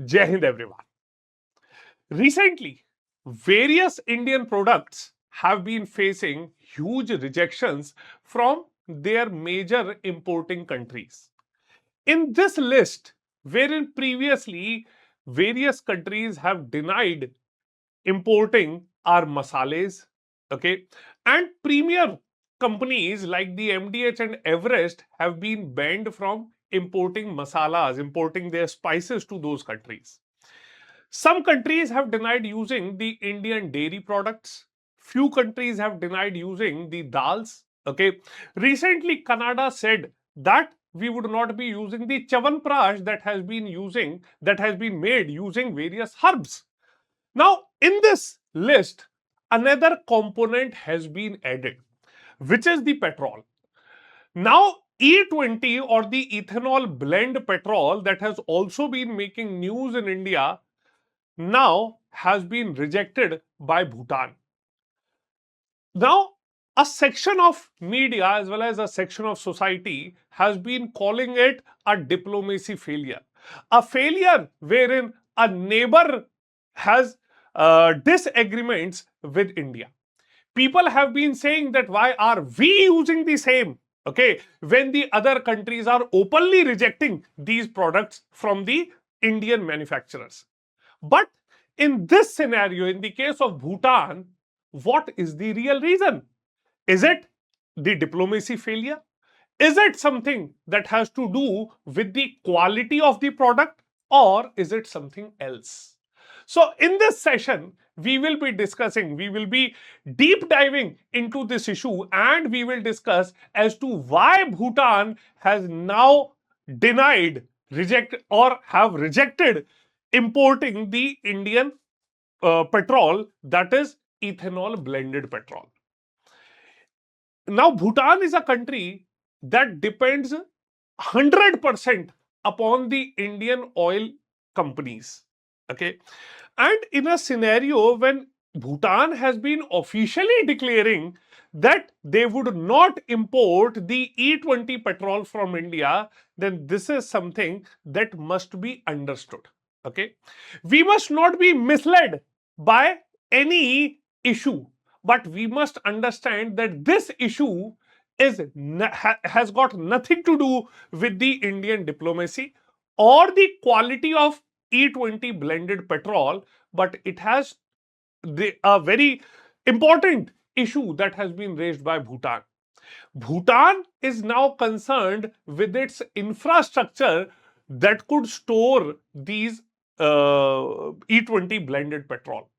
Jai Hind everyone. Recently, various Indian products have been facing huge rejections from their major importing countries. In this list, wherein previously various countries have denied importing our masales, okay, and premier companies like the MDH and Everest have been banned from importing masalas, importing their spices to those countries. Some countries have denied using the Indian dairy products. Few countries have denied using the dals. Okay. Recently, Canada said that we would not be using the chawanprash that has been made using various herbs. Now, in this list, another component has been added, which is the petrol. Now, E20 or the ethanol blend petrol that has also been making news in India now has been rejected by Bhutan. Now, a section of media as well as a section of society has been calling it a diplomacy failure. A failure wherein a neighbor has disagreements with India. People have been saying that why are we using the same? Okay, when the other countries are openly rejecting these products from the Indian manufacturers. But in this scenario, in the case of Bhutan, what is the real reason? Is it the diplomacy failure? Is it something that has to do with the quality of the product, or is it something else? So, in this session, we will be deep diving into this issue and we will discuss as to why Bhutan has now denied, reject or have rejected importing the Indian petrol, that is ethanol blended petrol. Now, Bhutan is a country that depends 100% upon the Indian oil companies. Okay. And in a scenario when Bhutan has been officially declaring that they would not import the E20 petrol from India, then this is something that must be understood. Okay. We must not be misled by any issue, but we must understand that this issue has got nothing to do with the Indian diplomacy or the quality of E20 blended petrol, but it has a very important issue that has been raised by Bhutan. Bhutan is now concerned with its infrastructure that could store these E20 blended petrol.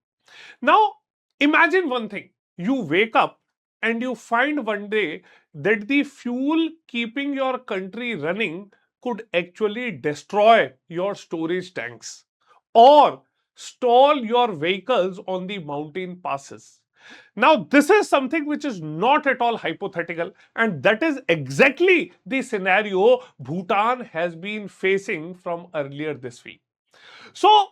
Now, imagine one thing. You wake up and you find one day that the fuel keeping your country running could actually destroy your storage tanks or stall your vehicles on the mountain passes. Now, this is something which is not at all hypothetical, and that is exactly the scenario Bhutan has been facing from earlier this week. So,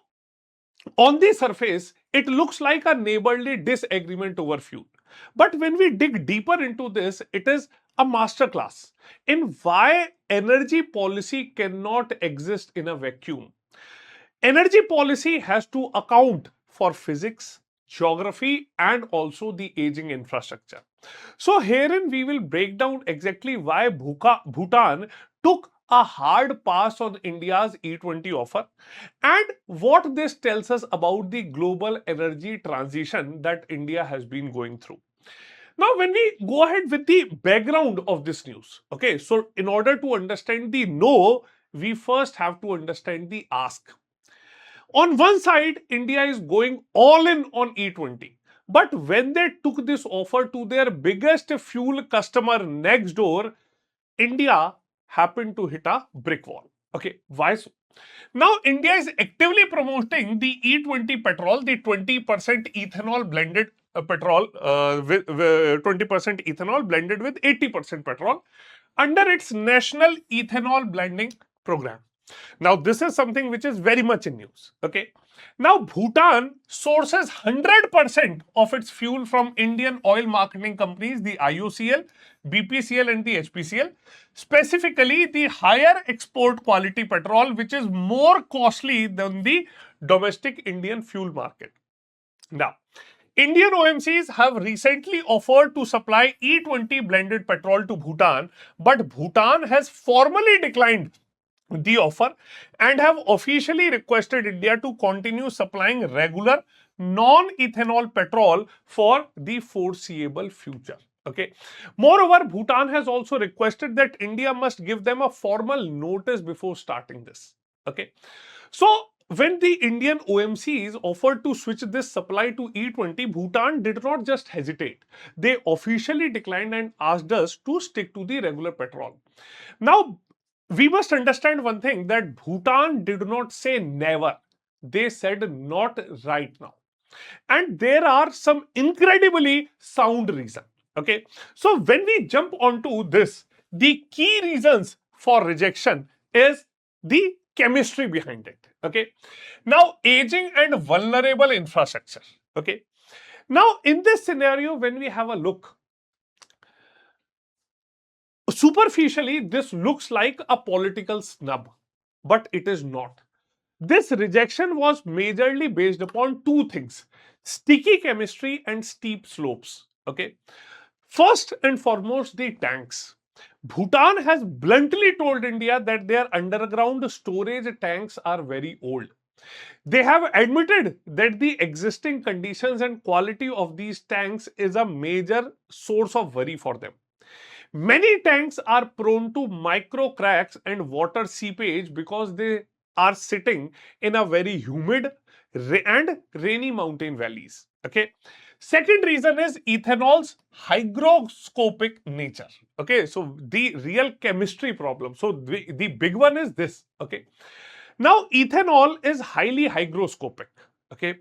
on the surface, it looks like a neighborly disagreement over fuel. But when we dig deeper into this, it is a masterclass in why energy policy cannot exist in a vacuum. Energy policy has to account for physics, geography, and also the aging infrastructure. So, herein we will break down exactly why Bhutan took a hard pass on India's E20 offer and what this tells us about the global energy transition that India has been going through. Now, when we go ahead with the background of this news, okay, so in order to understand the no, we first have to understand the ask. On one side, India is going all in on E20. But when they took this offer to their biggest fuel customer next door, India happened to hit a brick wall. Okay, why so? Now, India is actively promoting the E20 petrol, the 20% ethanol blended petrol, with 20% ethanol blended with 80% petrol under its national ethanol blending program. Now, this is something which is very much in news. Okay. Now, Bhutan sources 100% of its fuel from Indian oil marketing companies, the IOCL, BPCL, and the HPCL. Specifically, the higher export quality petrol, which is more costly than the domestic Indian fuel market. Now, Indian OMCs have recently offered to supply E20 blended petrol to Bhutan, but Bhutan has formally declined the offer and have officially requested India to continue supplying regular non-ethanol petrol for the foreseeable future. Okay. Moreover, Bhutan has also requested that India must give them a formal notice before starting this. Okay. So, when the Indian OMCs offered to switch this supply to E20, Bhutan did not just hesitate. They officially declined and asked us to stick to the regular petrol. Now, we must understand one thing, that Bhutan did not say never. They said not right now. And there are some incredibly sound reasons. Okay. So when we jump onto this, the key reasons for rejection is the chemistry behind it. Okay. Now, aging and vulnerable infrastructure. Okay. Now, in this scenario, when we have a look, superficially, this looks like a political snub, but it is not. This rejection was majorly based upon two things: sticky chemistry and steep slopes. Okay. First and foremost, the tanks. Bhutan has bluntly told India that their underground storage tanks are very old. They have admitted that the existing conditions and quality of these tanks is a major source of worry for them. Many tanks are prone to micro cracks and water seepage because they are sitting in a very humid and rainy mountain valleys. Okay. Second reason is ethanol's hygroscopic nature. Okay. So the real chemistry problem. So the big one is this. Okay. Now, ethanol is highly hygroscopic. Okay.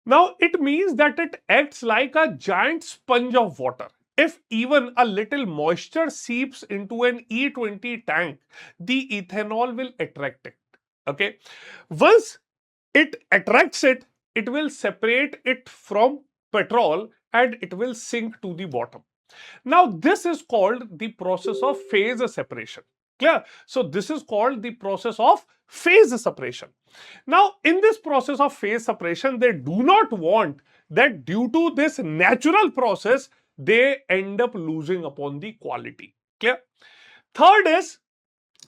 Now, it means that it acts like a giant sponge of water. If even a little moisture seeps into an E20 tank, the ethanol will attract it. Okay. Once it attracts it, it will separate it from petrol and it will sink to the bottom. Now, this is called the process of phase separation. Clear? So, this is called the process of phase separation. Now, in this process of phase separation, they do not want that due to this natural process, they end up losing upon the quality. Clear? Third is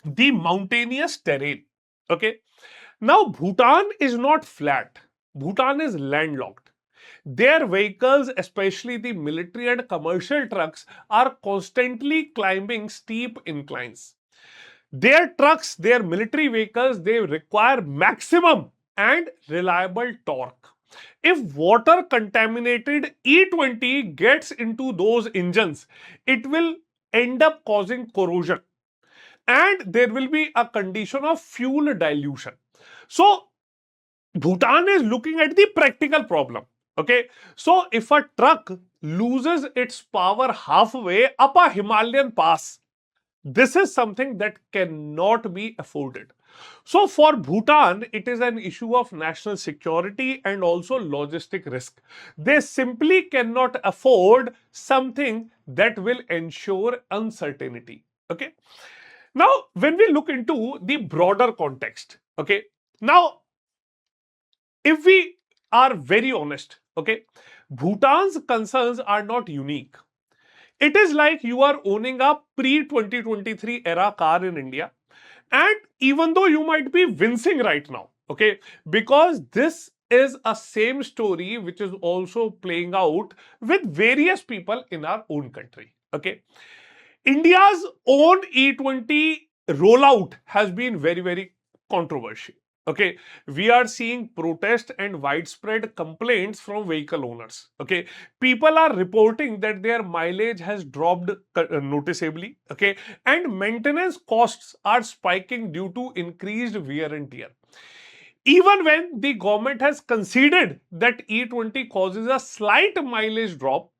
the mountainous terrain. Okay. Now, Bhutan is not flat. Bhutan is landlocked. Their vehicles, especially the military and commercial trucks, are constantly climbing steep inclines. Their trucks, their military vehicles, they require maximum and reliable torque. If water contaminated E20 gets into those engines, it will end up causing corrosion and there will be a condition of fuel dilution. So, Bhutan is looking at the practical problem. Okay, so if a truck loses its power halfway up a Himalayan pass, this is something that cannot be afforded. So for Bhutan, it is an issue of national security and also logistic risk. They simply cannot afford something that will ensure uncertainty. Okay. Now, when we look into the broader context, okay. Now, if we are very honest, okay, Bhutan's concerns are not unique. It is like you are owning a pre-2023 era car in India, and even though you might be wincing right now, okay, because this is a same story which is also playing out with various people in our own country. Okay, India's own E20 rollout has been very, very controversial. Okay, we are seeing protest and widespread complaints from vehicle owners. Okay, people are reporting that their mileage has dropped noticeably. Okay, and maintenance costs are spiking due to increased wear and tear. Even when the government has conceded that E20 causes a slight mileage drop,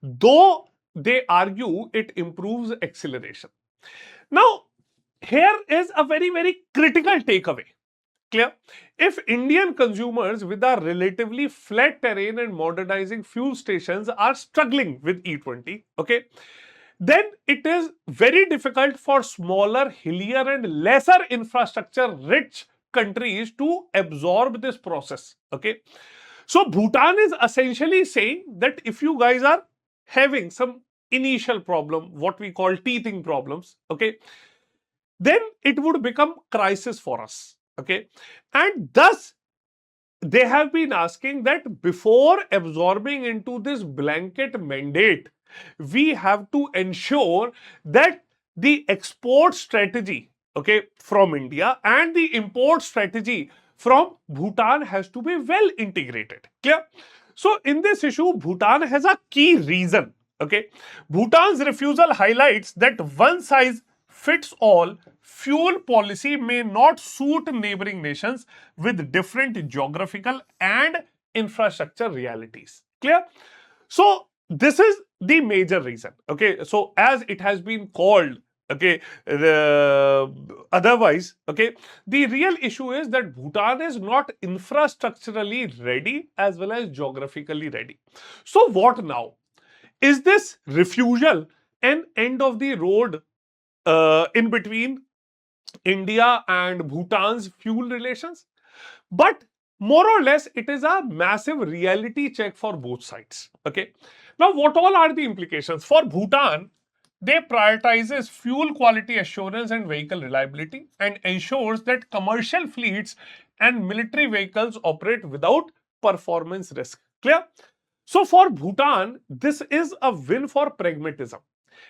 though they argue it improves acceleration. Now, here is a very, very critical takeaway. Clear? If Indian consumers with a relatively flat terrain and modernizing fuel stations are struggling with E20, okay, then it is very difficult for smaller, hillier, and lesser infrastructure rich countries to absorb this process. Okay, so Bhutan is essentially saying that if you guys are having some initial problem, what we call teething problems, okay, then it would become crisis for us. Okay, and thus they have been asking that before absorbing into this blanket mandate, we have to ensure that the export strategy, okay, from India and the import strategy from Bhutan has to be well integrated. Clear? So in this issue, Bhutan has a key reason. Okay, Bhutan's refusal highlights that one size fits all fuel policy may not suit neighboring nations with different geographical and infrastructure realities. Clear? So this is the major reason. Okay, so as it has been called, okay, otherwise, okay, the real issue is that Bhutan is not infrastructurally ready as well as geographically ready. So what now? Is this refusal an end of the road in between India and Bhutan's fuel relations? But more or less, it is a massive reality check for both sides. Okay. Now, what all are the implications? For Bhutan, they prioritizes fuel quality assurance and vehicle reliability and ensures that commercial fleets and military vehicles operate without performance risk. Clear? So for Bhutan, this is a win for pragmatism.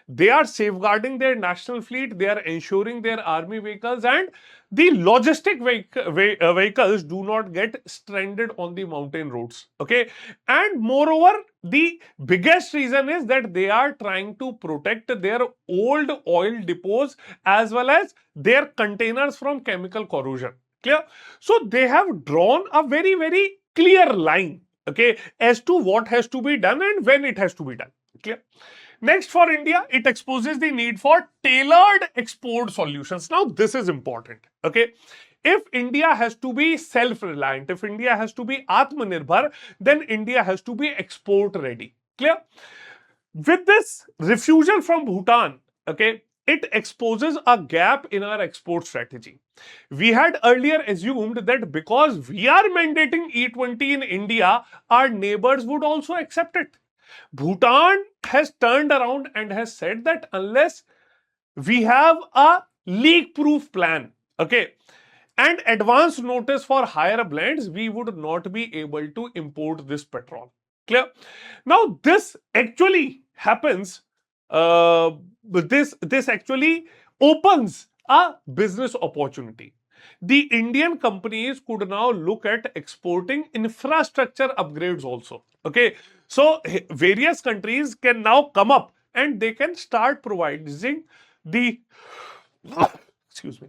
They are safeguarding their national fleet, they are ensuring their army vehicles and the logistic vehicles do not get stranded on the mountain roads. Okay. And moreover, the biggest reason is that they are trying to protect their old oil depots as well as their containers from chemical corrosion. Clear? So they have drawn a very, very clear line, okay, as to what has to be done and when it has to be done. Clear? Next, for India, it exposes the need for tailored export solutions. Now, this is important. Okay. If India has to be self-reliant, if India has to be Atmanirbhar, then India has to be export ready. Clear? With this refusal from Bhutan, okay, it exposes a gap in our export strategy. We had earlier assumed that because we are mandating E20 in India, our neighbors would also accept it. Bhutan has turned around and has said that unless we have a leak proof plan, okay, and advance notice for higher blends, we would not be able to import this petrol. Clear? Now, this actually happens, this actually opens a business opportunity. The Indian companies could now look at exporting infrastructure upgrades also. Okay, so various countries can now come up and they can start providing the excuse me,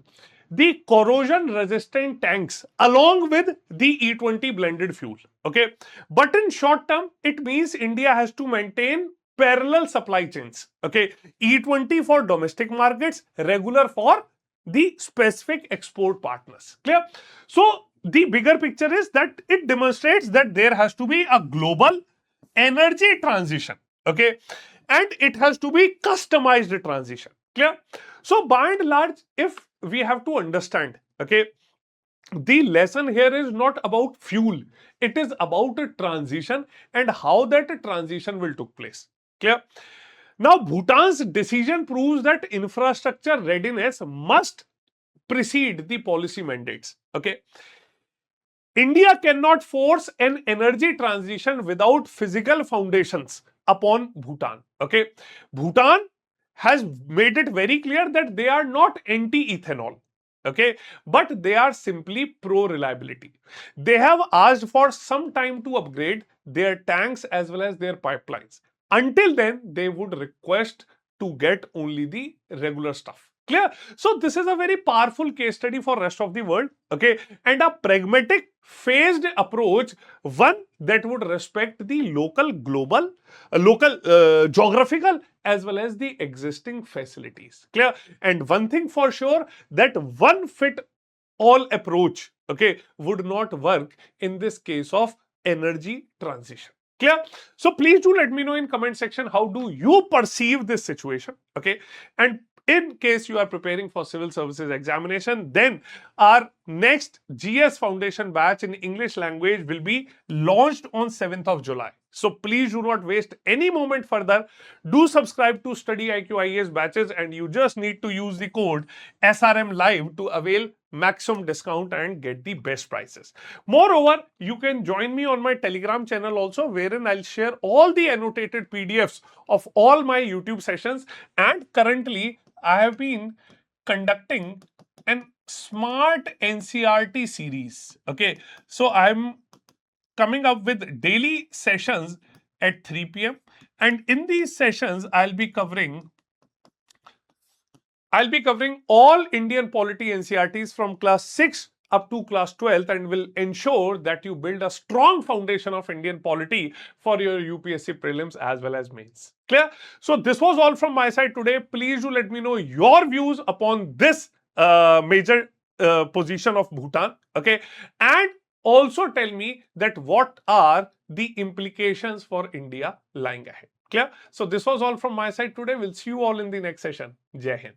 the corrosion resistant tanks along with the E20 blended fuel. Okay, but in short term, it means India has to maintain parallel supply chains. Okay, E20 for domestic markets, regular for the specific export partners. Clear? So the bigger picture is that it demonstrates that there has to be a global energy transition. Okay, and it has to be customized transition. Clear? So by and large, if we have to understand, okay, the lesson here is not about fuel, it is about a transition and how that transition will take place. Clear? Now, Bhutan's decision proves that infrastructure readiness must precede the policy mandates. Okay. India cannot force an energy transition without physical foundations upon Bhutan. Okay. Bhutan has made it very clear that they are not anti-ethanol. Okay. But they are simply pro-reliability. They have asked for some time to upgrade their tanks as well as their pipelines. Until then, they would request to get only the regular stuff. Clear? So this is a very powerful case study for rest of the world. Okay. And a pragmatic phased approach, one that would respect the local, global, geographical as well as the existing facilities. Clear? And one thing for sure, that one fit all approach, okay, would not work in this case of energy transition. Clear? So please do let me know in comment section how do you perceive this situation, okay? And in case you are preparing for civil services examination, then our next GS Foundation batch in English language will be launched on 7th of July. So please do not waste any moment further. Do subscribe to StudyIQ IAS batches, and you just need to use the code SRM Live to avail maximum discount and get the best prices. Moreover, you can join me on my Telegram channel also, wherein I'll share all the annotated PDFs of all my YouTube sessions. And currently, I have been conducting an smart NCRT series. Okay, so I'm coming up with daily sessions at 3 p.m. and in these sessions I'll be covering all Indian polity NCRTs from class 6 up to class 12th, and will ensure that you build a strong foundation of Indian polity for your UPSC prelims as well as mains. Clear? So this was all from my side today. Please do let me know your views upon this major position of Bhutan. Okay, and also tell me that what are the implications for India lying ahead. Clear? So this was all from my side today. We'll see you all in the next session. Jai Hind.